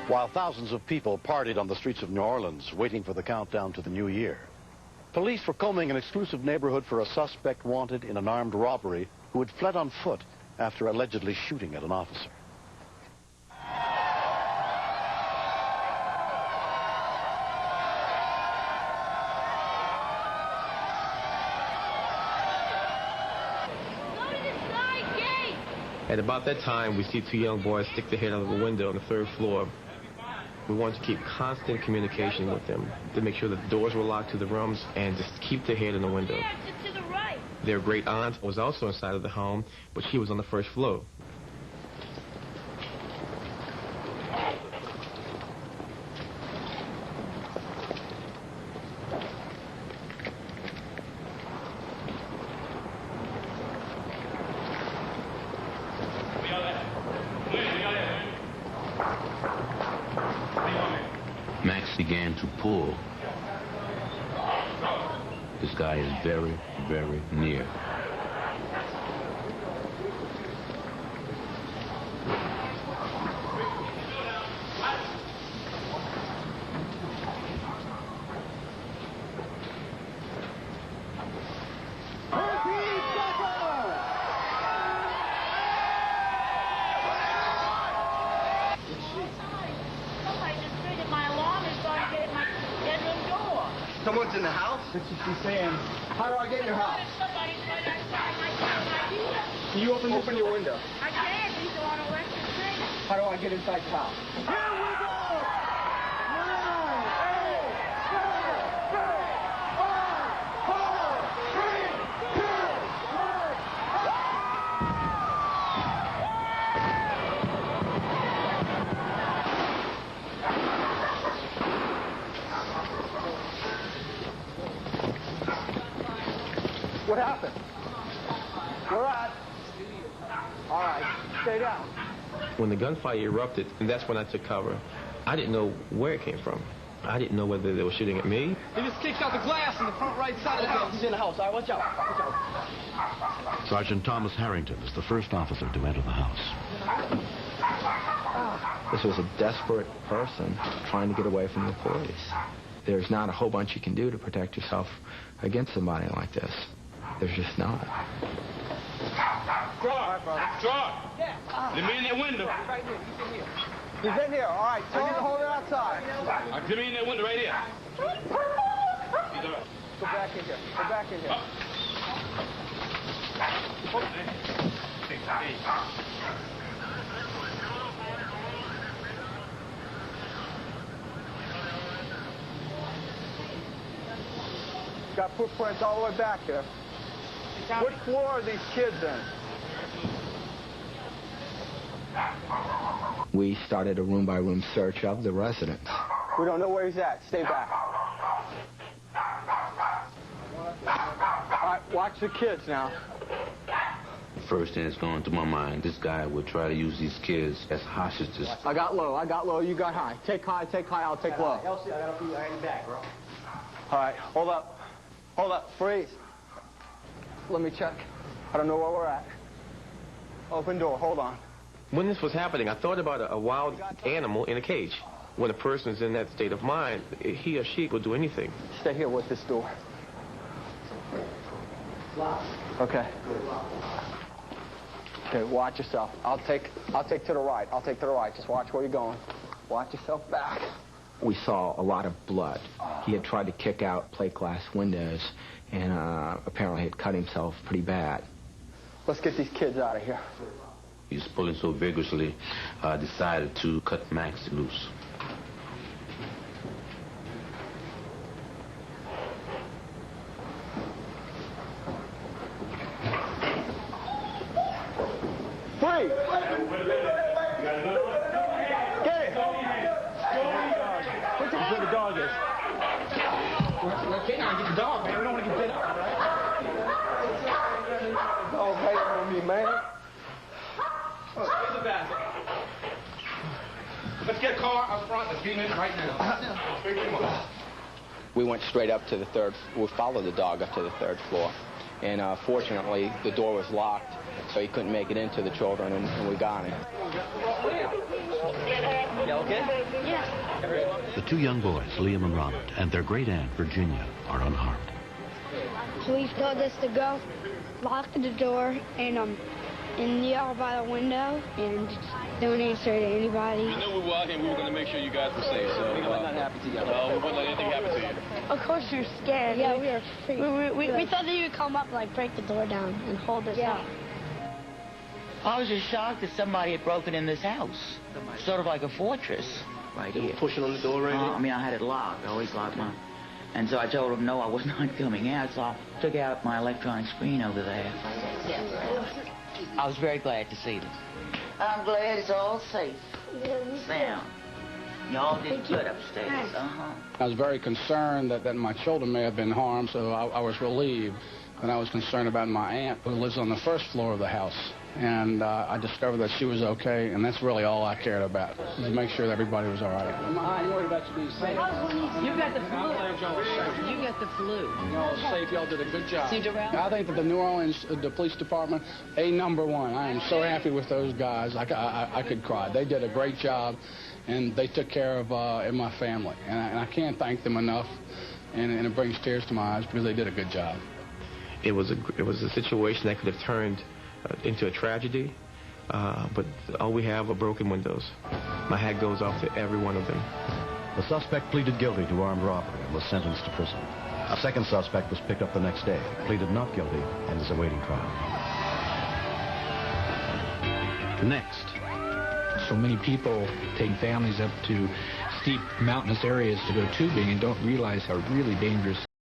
while thousands of people partied on the streets of New Orleans waiting for the countdown to the new year. Police were combing an exclusive neighborhood for a suspect wanted in an armed robbery who had fled on foot after allegedly shooting at an officer. At about that time, we see two young boys stick their head out of the window on the third floor. We wanted to keep constant communication with them to make sure that the doors were locked to the rooms and just keep their head in the window. To the right. Their great aunt was also inside of the home, but she was on the first floor. Max began to pull. This guy is very, very near. Someone's in the house? That's what she's saying. How do I get in your house? Somebody's right outside my car. Can you open your window? I can't. He's on electric thing. How do I get inside your house? Here we go! 9, 8, 7, 6, 5, 4, 3, 2, 1. What happened? Where at? All right, stay down. When the gunfire erupted, and that's when I took cover, I didn't know where it came from. I didn't know whether they were shooting at me. He just kicked out the glass in the front right side of the house. He's in the house. All right, watch out. Watch out. Sergeant Thomas Harrington is the first officer to enter the house. This was a desperate person trying to get away from the police. There's not a whole bunch you can do to protect yourself against somebody like this. There's just not. George! Yeah. Let me in that window. Right here. He's in here. He's in here. All right. Tell him to hold it outside. Let me in that window right here. Go back in here. Go back in here. Got footprints all the way back there. What floor are these kids in? We started a room-by-room search of the residence. We don't know where he's at. Stay back. All right, watch the kids now. First thing that's going through my mind, this guy would try to use these kids as hostages. I got low, you got high. Take high, I'll take low. Elsie, I got to be right in the back, bro. All right, hold up, freeze. Let me check. I don't know where we're at. Open door, hold on. When this was happening, I thought about a wild animal in a cage. When a person is in that state of mind, he or she will do anything. Stay here with this door. Okay. Okay, watch yourself. I'll take to the right. Just watch where you're going. Watch yourself back. We saw a lot of blood. He had tried to kick out plate glass windows and apparently had cut himself pretty bad. Let's get these kids out of here. He was pulling so vigorously, decided to cut Max loose. Free! Get it! Where the dog is? Let's get the dog, man. We don't want to get bit up, right? Oh, wait on me, man. Where's the bathroom? Let's get a car up front. Let's get him in right now. We went straight up to the third. We followed the dog up to the third floor. And fortunately, the door was locked so he couldn't make it into the children, and we got him. You okay? Yeah. The two young boys, Liam and Ronald, and their great aunt, Virginia, are unharmed. Police told us to go, lock the door, and yell by the window, and don't answer to anybody. You knew we were out here and we were going to make sure you guys were safe, so... We wouldn't let happen to you. No, we wouldn't let anything happen to you. Of course we were scared. Yeah, we were afraid. We thought that you would come up, like, break the door down and hold us up. I was just shocked that somebody had broken in this house. Sort of like a fortress right here. Pushing on the door right here? I mean, I had it locked. I always locked mine. And so I told him, no, I was not coming out, so I took out my electronic screen over there. I was very glad to see them. I'm glad it's all safe. Sound. Y'all did good upstairs. I was very concerned that my children may have been harmed, so I was relieved. And I was concerned about my aunt, who lives on the first floor of the house. And I discovered that she was okay, and that's really all I cared about, was to make sure that everybody was all right. I'm worried about you being safe. You got the flu. You got the flu. Y'all are safe. Y'all did a good job. See, Darrell? I think that the New Orleans, the police department, #1. I am so happy with those guys. I could cry. They did a great job, and they took care of my family. And I can't thank them enough, and it brings tears to my eyes because they did a good job. It was a situation that could have turned into a tragedy, but all we have are broken windows. My hat goes off to every one of them. The suspect pleaded guilty to armed robbery and was sentenced to prison. A second suspect was picked up the next day, pleaded not guilty, and is awaiting trial. Next. So many people take families up to steep mountainous areas to go tubing and don't realize how really dangerous